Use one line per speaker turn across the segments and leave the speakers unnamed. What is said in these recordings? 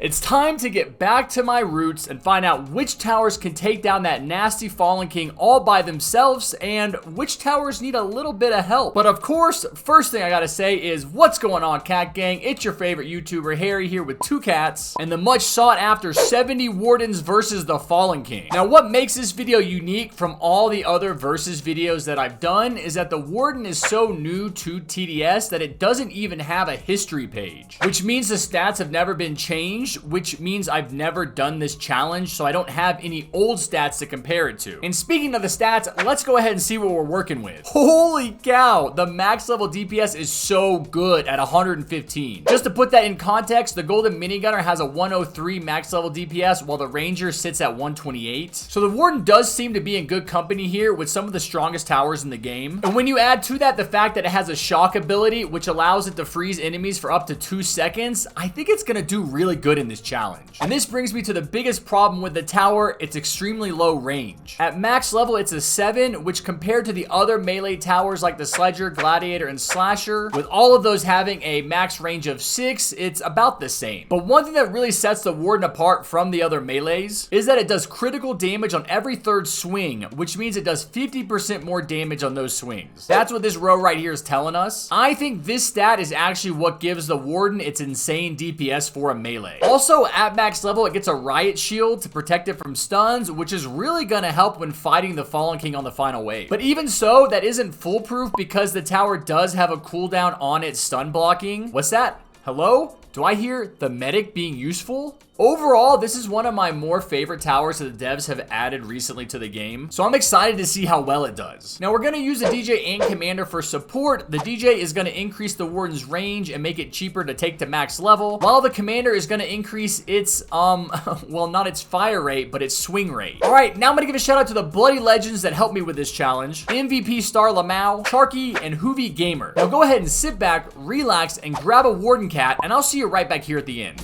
It's time to get back to my roots and find out which towers can take down that nasty Fallen King all by themselves and which towers need a little bit of help. But of course, first thing I gotta say is what's going on, cat gang? It's your favorite YouTuber Harry here with 2 cats and the much sought after 70 Wardens versus the Fallen King. Now what makes this video unique from all the other versus videos that I've done is that the Warden is so new to TDS that it doesn't even have a history page, which means the stats have never been changed, which means I've never done this challenge, so I don't have any old stats to compare it to. And speaking of the stats, let's go ahead and see what we're working with. Holy cow, the max level DPS is so good at 115. Just to put that in context, the Golden Minigunner has a 103 max level DPS while the Ranger sits at 128. So the Warden does seem to be in good company here with some of the strongest towers in the game. And when you add to that the fact that it has a shock ability, which allows it to freeze enemies for up to 2 seconds, I think it's gonna do really good in this challenge. And this brings me to the biggest problem with the tower. It's extremely low range. At max level, it's a 7, which compared to the other melee towers like the Sledger, Gladiator, and Slasher, with all of those having a max range of 6, it's about the same. But one thing that really sets the Warden apart from the other melees is that it does critical damage on every 3rd swing, which means it does 50% more damage on those swings. That's what this row right here is telling us. I think this stat is actually what gives the Warden its insane DPS for a melee. Also, at max level, it gets a Riot Shield to protect it from stuns, which is really gonna help when fighting the Fallen King on the final wave. But even so, that isn't foolproof because the tower does have a cooldown on its stun blocking. What's that? Hello? Do I hear the medic being useful? Overall, this is one of my more favorite towers that the devs have added recently to the game, so I'm excited to see how well it does. Now, we're going to use the DJ and Commander for support. The DJ is going to increase the Warden's range and make it cheaper to take to max level, while the Commander is going to increase its, well, not its fire rate, but its swing rate. All right, now I'm going to give a shout out to the Bloody Legends that helped me with this challenge. MVP Star Lamau, Charky, and Hoovy Gamer. Now go ahead and sit back, relax, and grab a Warden cat, and I'll see you right back here at the end.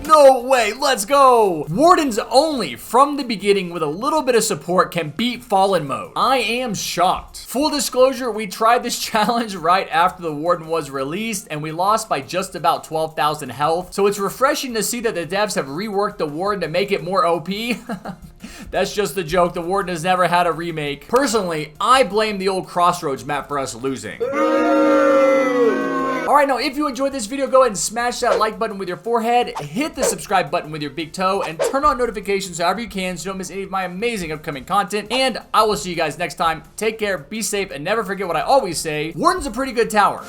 No way, let's go. Wardens only from the beginning with a little bit of support can beat Fallen mode. I am shocked. Full disclosure, we tried this challenge right after the Warden was released and we lost by just about 12,000 health. So it's refreshing to see that the devs have reworked the Warden to make it more OP. That's just a joke. The Warden has never had a remake. Personally, I blame the old Crossroads map for us losing. Alright, now if you enjoyed this video, go ahead and smash that like button with your forehead, hit the subscribe button with your big toe, and turn on notifications however you can so you don't miss any of my amazing upcoming content. And I will see you guys next time. Take care, be safe, and never forget what I always say, Warden's a pretty good tower.